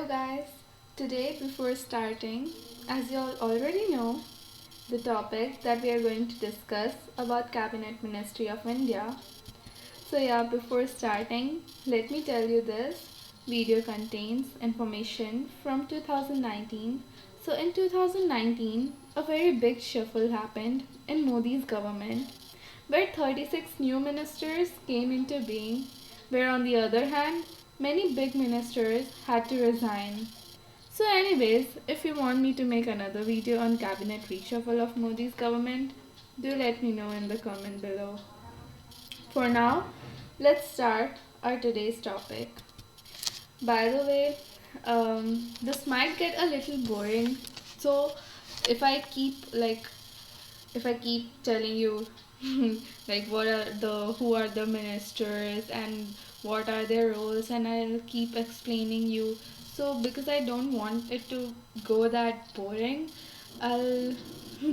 guys, today before starting, as you all already know, the topic that we are going to discuss about Cabinet Ministry of India. Before starting, let me tell you this video contains information from 2019. So in 2019, a very big shuffle happened in Modi's government where 36 new ministers came into being, where on the other hand, many big ministers had to resign. So, anyways, if you want me to make another video on cabinet reshuffle of Modi's government, do let me know in the comment below. For now, let's start our today's topic. By the way, this might get a little boring, so if I keep telling you like who are the ministers and what are their roles, and I'll keep explaining you, so because I don't want it to go that boring, I'll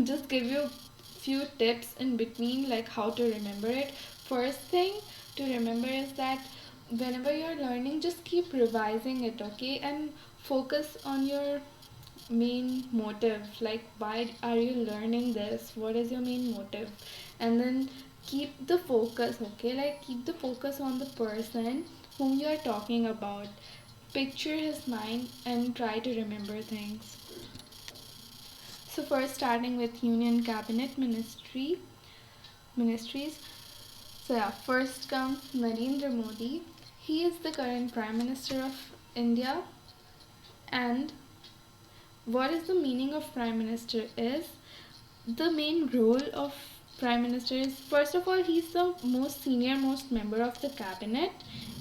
just give you few tips in between, like how to remember it. First thing to remember is that whenever you're learning, just keep revising it, okay, and focus on your main motive, like why are you learning this, what is your main motive, and then keep the focus, okay, like keep the focus on the person whom you are talking about. Picture his mind and try to remember things. So first, starting with Union Cabinet Ministries. First comes Narendra Modi. He is the current Prime Minister of India. And what is the meaning of Prime Minister is, the main role of Prime Minister is, first of all, he's the most member of the cabinet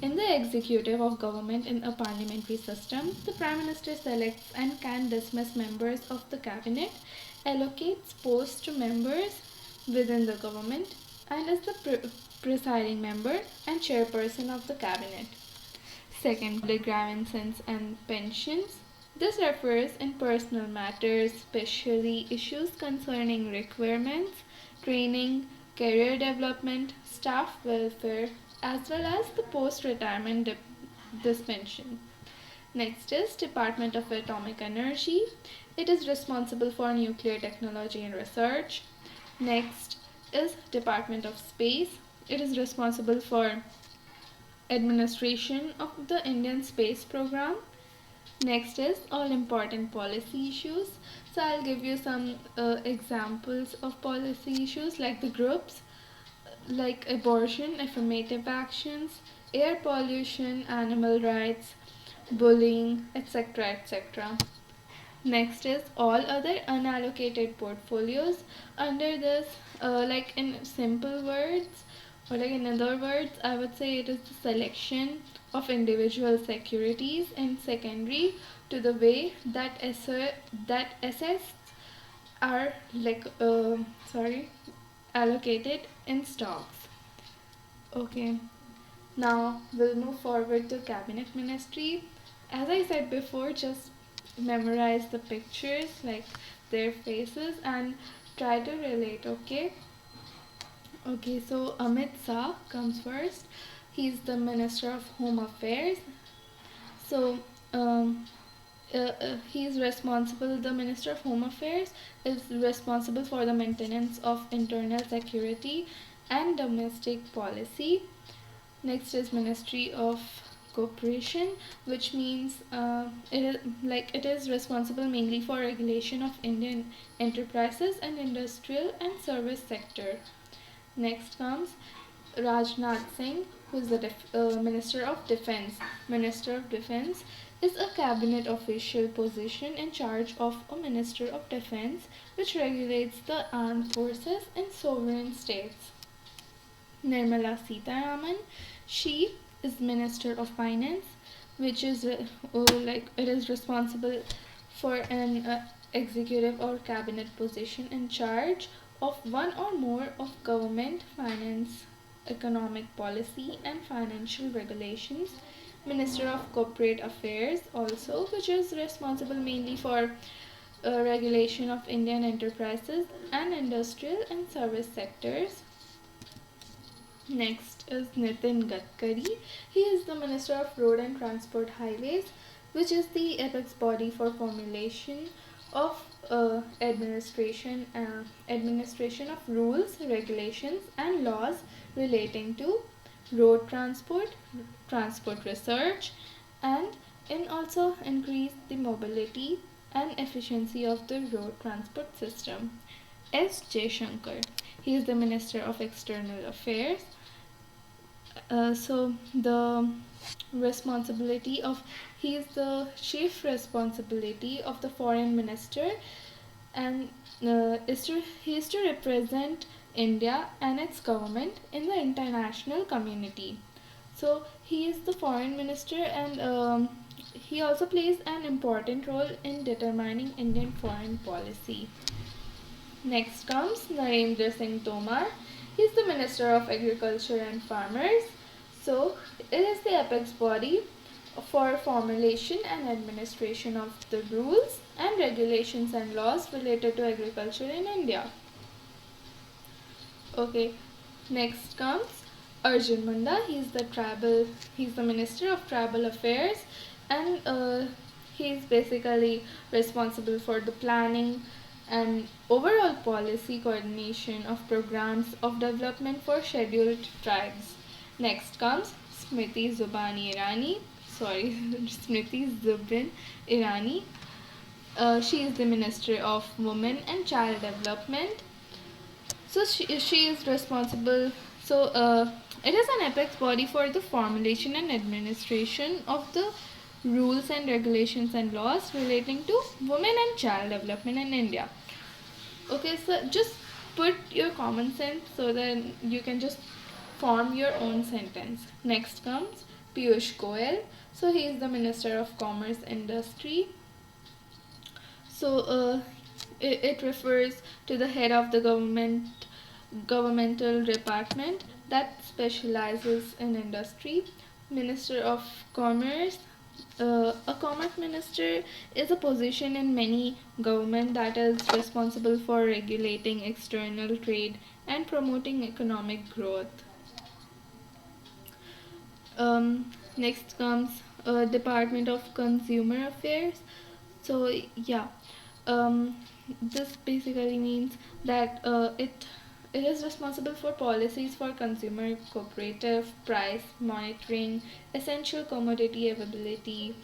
in the executive of government in a parliamentary system. The Prime Minister selects and can dismiss members of the cabinet, allocates posts to members within the government, and is the presiding member and chairperson of the cabinet. Second, public grievances and pensions. This refers in personal matters, especially issues concerning requirements, training, career development, staff welfare, as well as the post-retirement dispensation. Next is Department of Atomic Energy. It is responsible for nuclear technology and research. Next is Department of Space. It is responsible for administration of the Indian space program. Next is all important policy issues. So I'll give you some examples of policy issues, like the groups like abortion, affirmative actions, air pollution, animal rights, bullying, etc. etc. Next is all other unallocated portfolios. Under this, like in simple words, or like in other words, I would say it is the selection of individual securities in secondary to the way that assets are allocated in stocks. Okay, now we'll move forward to cabinet ministry. As I said before, just memorize the pictures, like their faces, and try to relate, okay? Okay, so Amit Shah comes first. He's the Minister of Home Affairs. So, he's responsible, the Minister of Home Affairs is responsible for the maintenance of internal security and domestic policy. Next is Ministry of Cooperation, which means it is responsible mainly for regulation of Indian enterprises and industrial and service sector. Next comes Rajnath Singh, who is the Minister of Defense. Minister of Defense is a cabinet official position in charge of a Minister of Defense, which regulates the armed forces in sovereign states. Nirmala Sitharaman, she is Minister of Finance, which is it is responsible for an executive or cabinet position in charge of one or more of government finance, economic policy, and financial regulations. Minister of Corporate Affairs also, which is responsible mainly for regulation of Indian enterprises and industrial and service sectors. Next is Nitin Gadkari. He is the Minister of Road and Transport Highways, which is the apex body for formulation of administration of rules, regulations, and laws relating to road transport, transport research, and in also increase the mobility and efficiency of the road transport system. S. Shankar. He is the Minister of External Affairs. So the responsibility of he is the chief responsibility of the foreign minister, and he is to represent India and its government in the international community. So he is the foreign minister, and he also plays an important role in determining Indian foreign policy. Next comes Narendra Singh Tomar. He is the Minister of Agriculture and Farmers. So it is the apex body for formulation and administration of the rules and regulations and laws related to agriculture in India. Okay, next comes Arjun Munda. He's the Minister of Tribal Affairs, and he's basically responsible for the planning and overall policy coordination of programs of development for scheduled tribes. Next comes Smriti Zubrin Irani. She is the Minister of Women and Child Development. So she is responsible. So it is an apex body for the formulation and administration of the rules and regulations and laws relating to women and child development in India. Okay, so just put your common sense so that you can just form your own sentence. Next comes Piyush Goyal. So he is the Minister of Commerce Industry. So it refers to the head of the governmental department that specializes in industry. Minister of Commerce. A commerce minister is a position in many government that is responsible for regulating external trade and promoting economic growth. Next comes Department of Consumer Affairs. So yeah, this basically means that it is responsible for policies for consumer cooperative price monitoring, essential commodity availability,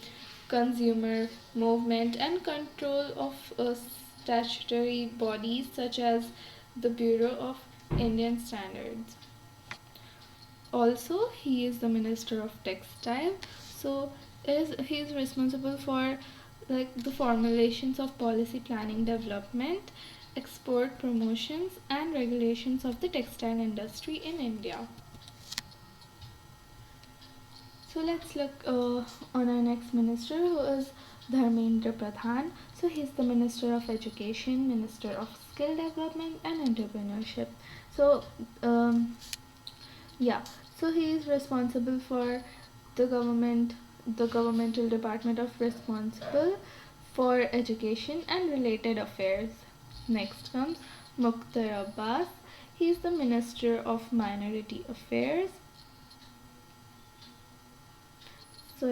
consumer movement, and control of statutory bodies such as the Bureau of Indian Standards. Also, he is the Minister of Textile. So he is responsible for like the formulations of policy planning development, export promotions, and regulations of the textile industry in India. So let's look on our next minister, who is Dharmendra Pradhan. So he's the Minister of Education, Minister of Skill Development and Entrepreneurship. So yeah, so he is responsible for the governmental department of responsible for education and related affairs. Next comes Mukhtar Abbas. He is the Minister of Minority Affairs. So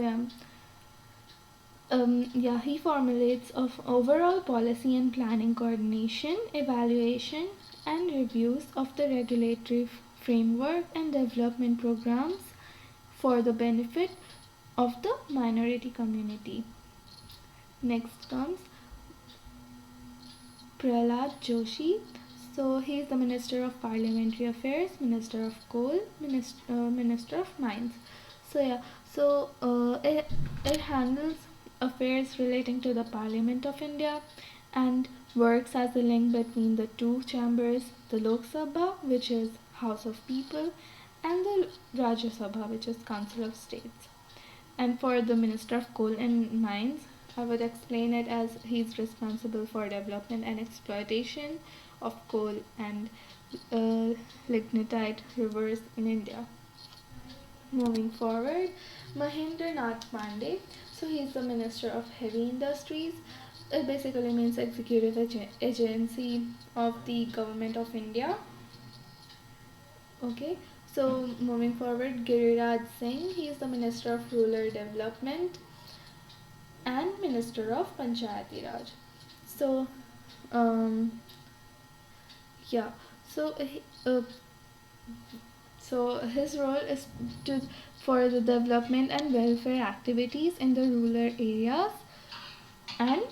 he formulates of overall policy and planning coordination, evaluation, and reviews of the regulatory framework and development programs for the benefit of the minority community. Next comes Prahlad Joshi. So he is the Minister of Parliamentary Affairs, Minister of Coal, Minister of Mines. It handles affairs relating to the Parliament of India and works as a link between the two chambers, the Lok Sabha, which is House of People, and the Rajya Sabha, which is Council of States. And for the Minister of Coal and Mines, I would explain it as he's responsible for development and exploitation of coal and lignite rivers in India. Moving forward, Mahendra Nath Pandey. So he's the Minister of Heavy Industries. It basically means executive agency of the Government of India. Okay, so moving forward, Giriraj Singh. He is the Minister of Rural Development. and Minister of Panchayati Raj. So, um, yeah. So, so his role is to for the development and welfare activities in the rural areas, and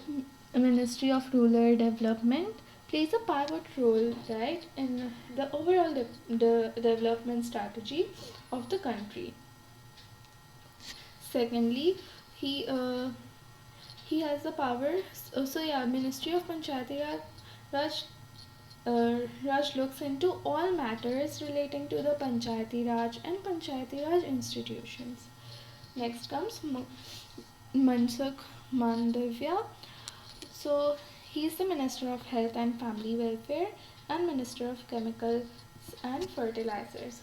Ministry of Rural Development plays a pivot role, right, in the overall the development strategy of the country. Secondly, he uh, he has the power. So yeah, Ministry of Panchayati Raj Raj looks into all matters relating to the Panchayati Raj and Panchayati Raj institutions. Next comes Mansukh Mandavya. So he is the Minister of Health and Family Welfare and Minister of Chemicals and Fertilizers.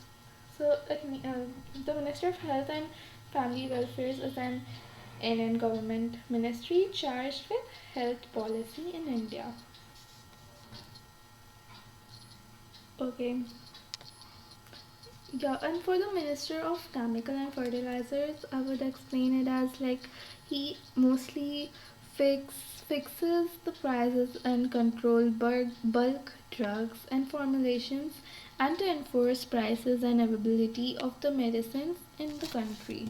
So the Minister of Health and Family Welfare is an Indian government ministry charged with health policy in India. Okay. Yeah, and for the Minister of Chemical and Fertilizers, I would explain it as like he mostly fixes the prices and control bulk drugs and formulations, and to enforce prices and availability of the medicines in the country.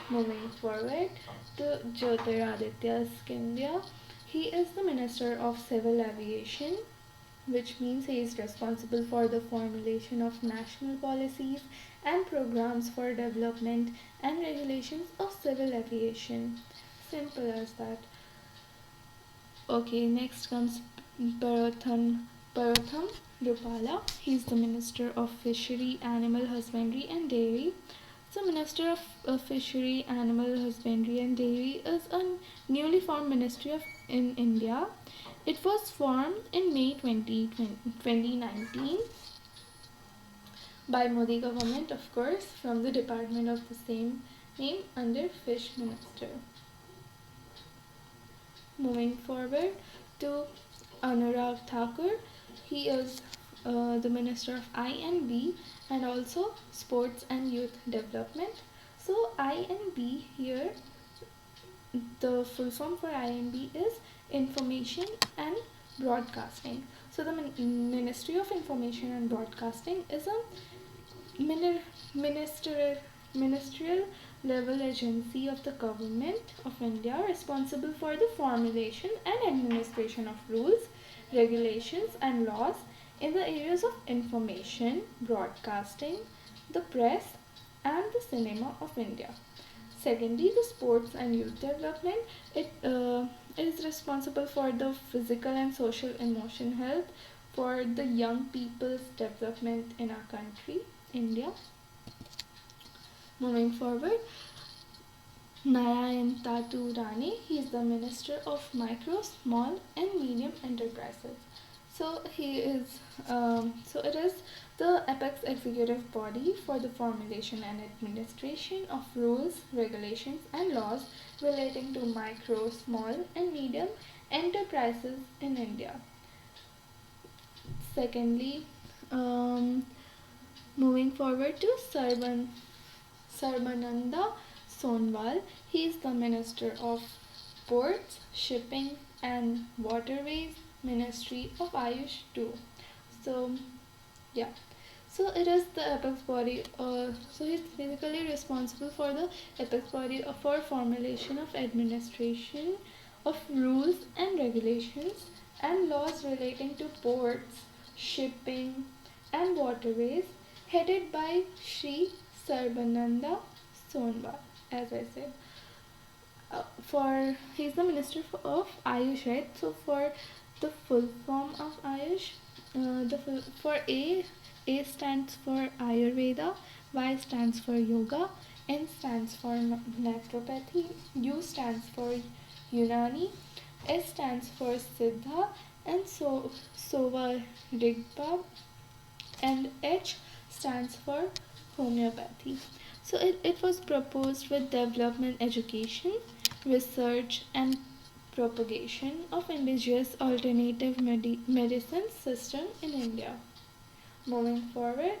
Moving forward to Jyotiraditya Scindia, he is the Minister of Civil Aviation, which means he is responsible for the formulation of national policies and programs for development and regulations of civil aviation. Simple as that. Okay, next comes Paratham Rupala. He is the Minister of Fishery, Animal Husbandry and Dairy. So, Minister of Fishery, Animal Husbandry and Dairy is a newly formed ministry in India. It was formed in May 2019 by Modi government, of course, from the department of the same name under Fish Minister. Moving forward to Anurag Thakur, he is the Minister of INB and also Sports and Youth Development. So INB here, the full form for INB is Information and Broadcasting. So the Ministry of Information and Broadcasting is a ministerial level agency of the government of India responsible for the formulation and administration of rules, regulations and laws in the areas of information, broadcasting, the press and the cinema of India. Secondly, the sports and youth development. It is responsible for the physical and social emotion health for the young people's development in our country, India. Moving forward, Narayan Tatu Rane, he is the Minister of Micro, Small and Medium Enterprises. So it is the apex executive body for the formulation and administration of rules, regulations and laws relating to micro, small and medium enterprises in India. Secondly, moving forward to Sarbananda Sonwal, he is the Minister of Ports, Shipping and Waterways, Ministry of Ayush too. So yeah, so it is the apex body. So he's basically responsible for the apex body for formulation of administration of rules and regulations and laws relating to ports, shipping and waterways, headed by Sri Sarbananda Sonwal, as I said. For he's the Minister of Ayush, right? So for the full form of Ayush, for A stands for Ayurveda, Y stands for Yoga, N stands for Naturopathy, U stands for Unani, S stands for Siddha, and Sova Rigpa, and H stands for homeopathy. So it was proposed with development education, research and propagation of indigenous alternative medicine system in India. Moving forward,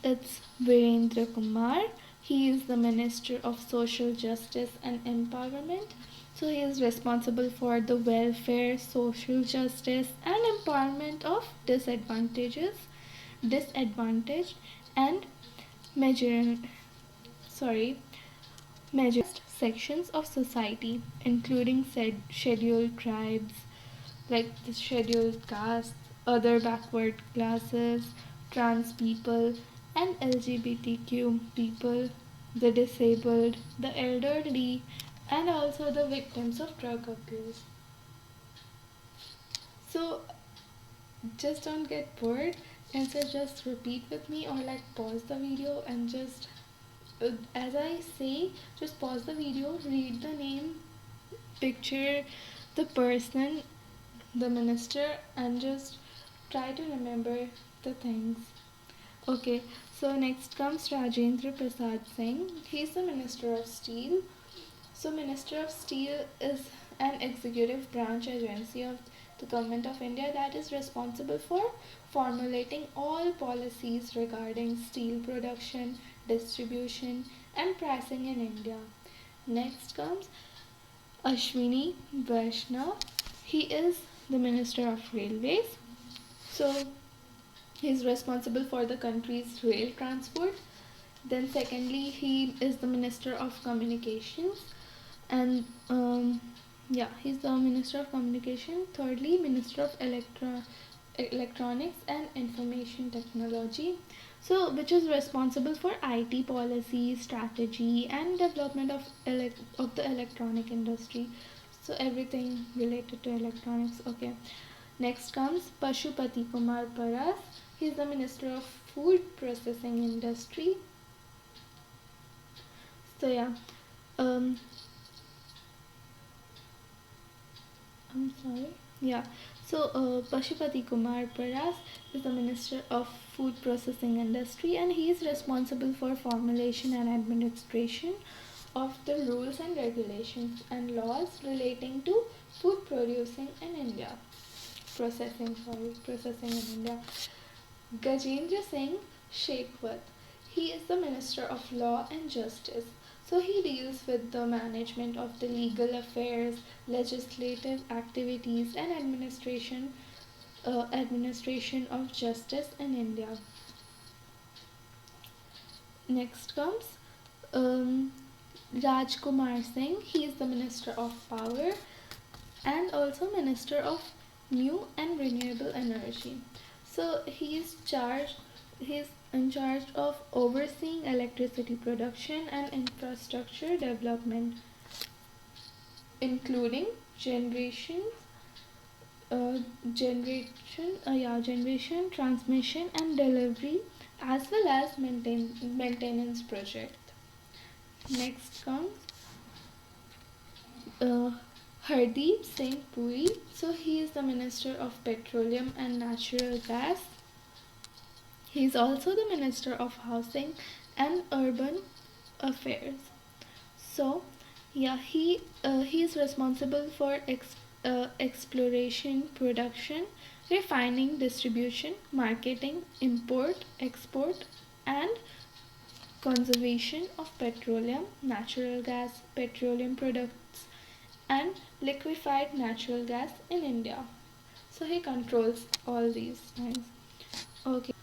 it's Virendra Kumar, He is the Minister of Social Justice and Empowerment. So he is responsible for the welfare, social justice, and empowerment of disadvantaged, and major, sorry, marginalized sections of society, including said scheduled tribes, like the scheduled castes, other backward classes, trans people, and LGBTQ people, the disabled, the elderly, and also the victims of drug abuse. So just don't get bored, and so just repeat with me, or like pause the video and just as I say, just pause the video, read the name, picture the person, the minister, and just try to remember the things. Okay, so next comes Rajendra Prasad Singh. He's the Minister of Steel. So, Minister of Steel is an executive branch agency of the Government of India that is responsible for formulating all policies regarding steel production, distribution, and pricing in India. Next comes Ashwini Vaishnaw. He is the Minister of Railways. So, he is responsible for the country's rail transport. Then, secondly, he is the Minister of Communications, and yeah, he's the Minister of Communication. Thirdly, Minister of Electronics and Information Technology, so which is responsible for IT policy, strategy, and development of the electronic industry. So everything related to electronics. Okay. Next comes Pashupati Kumar Paras. He's the Minister of Food Processing Industry. So yeah, um, I'm sorry. Yeah. So Pashupati Kumar Paras is the Minister of Food Processing Industry, and he is responsible for formulation and administration of the rules and regulations and laws relating to food producing in India. Processing in India. Gajendra Singh Shekhawat. He is the Minister of Law and Justice. So he deals with the management of the legal affairs, legislative activities, and administration of justice in India. Next comes um, Rajkumar Singh. He is the Minister of Power and also Minister of New and Renewable Energy. So he is in charge of overseeing electricity production and infrastructure development, including uh, generation, transmission, and delivery, as well as maintenance project. Next comes uh, Hardeep Singh Puri. So he is the Minister of Petroleum and Natural Gas. He is also the Minister of Housing and Urban Affairs. So, yeah, he is responsible for exploration, production, refining, distribution, marketing, import, export, and conservation of petroleum, natural gas, petroleum products, and liquefied natural gas in India. So he controls all these things. Okay.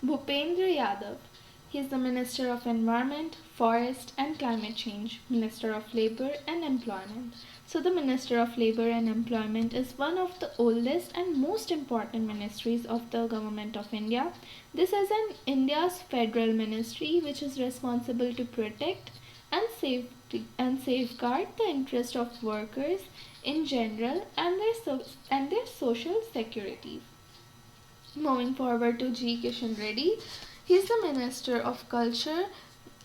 Bhupendra Yadav. He is the Minister of Environment, Forest and Climate Change, Minister of Labour and Employment. So the Minister of Labour and Employment is one of the oldest and most important ministries of the Government of India. This is an India's federal ministry which is responsible to protect and safeguard the interest of workers in general and their social security. Moving forward to G. Kishan Reddy, he is the Minister of Culture,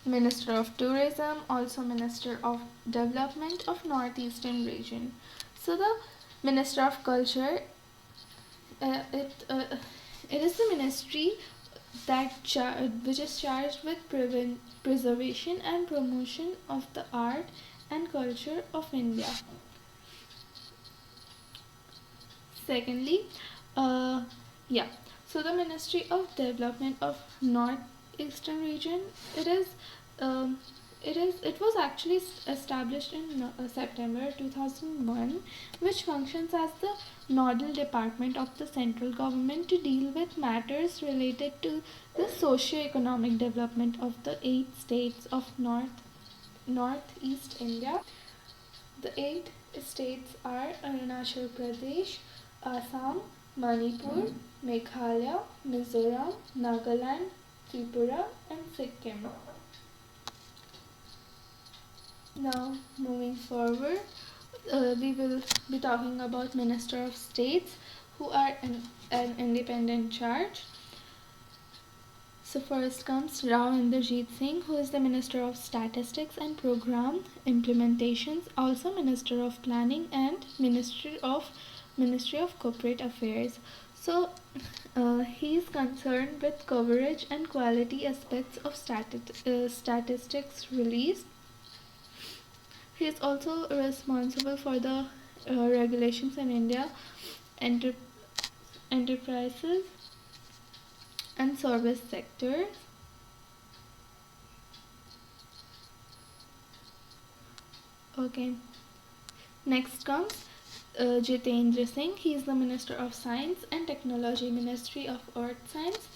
Minister of Tourism, also Minister of Development of Northeastern Region. So the Minister of Culture, uh, it uh, it is the ministry which is charged with preservation and promotion of the art and culture of India. Secondly, uh, yeah. So the Ministry of Development of Northeastern Region, it is um, it was actually established in September 2001, which functions as the nodal department of the central government to deal with matters related to the socio-economic development of the 8 states of northeast India. The 8 states are Arunachal Pradesh, Assam, Manipur, Meghalaya, Mizoram, Nagaland, Tripura, and Sikkim. Now, moving forward, we will be talking about Minister of States who are an independent charge. So first comes Rao Inderjeet Singh, who is the Minister of Statistics and Program Implementations, also Minister of Planning and Ministry of Corporate Affairs. So he is concerned with coverage and quality aspects of statistics released. He is also responsible for the regulations in India, enter- enterprises, and service sectors. Okay. Next comes Jitendra Singh. He is the Minister of Science and Technology, Ministry of Earth Science,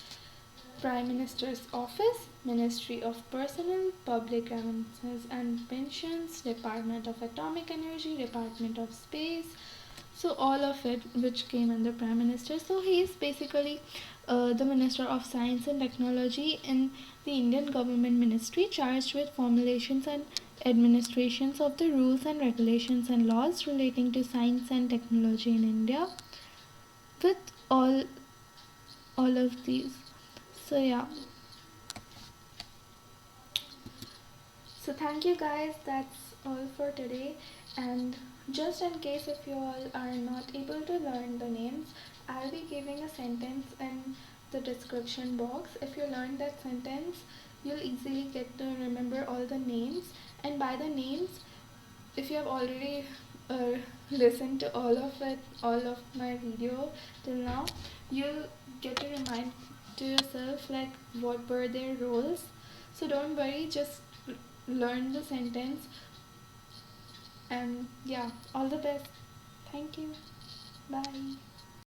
Prime Minister's Office, Ministry of Personnel, Public Grievances and Pensions, Department of Atomic Energy, Department of Space. So all of it which came under Prime Minister. So he is basically the Minister of Science and Technology in the Indian government ministry, charged with formulations and administrations of the rules and regulations and laws relating to science and technology in India, with all of these. So yeah, so thank you guys, that's all for today. And just in case if you all are not able to learn the names, I'll be giving a sentence in the description box. If you learn that sentence, you'll easily get to remember all the names. And by the names, if you have already uh, listened to all of my video till now, you'll get to remind to yourself like what were their roles. So don't worry, just learn the sentence. And yeah, all the best. Thank you. Bye.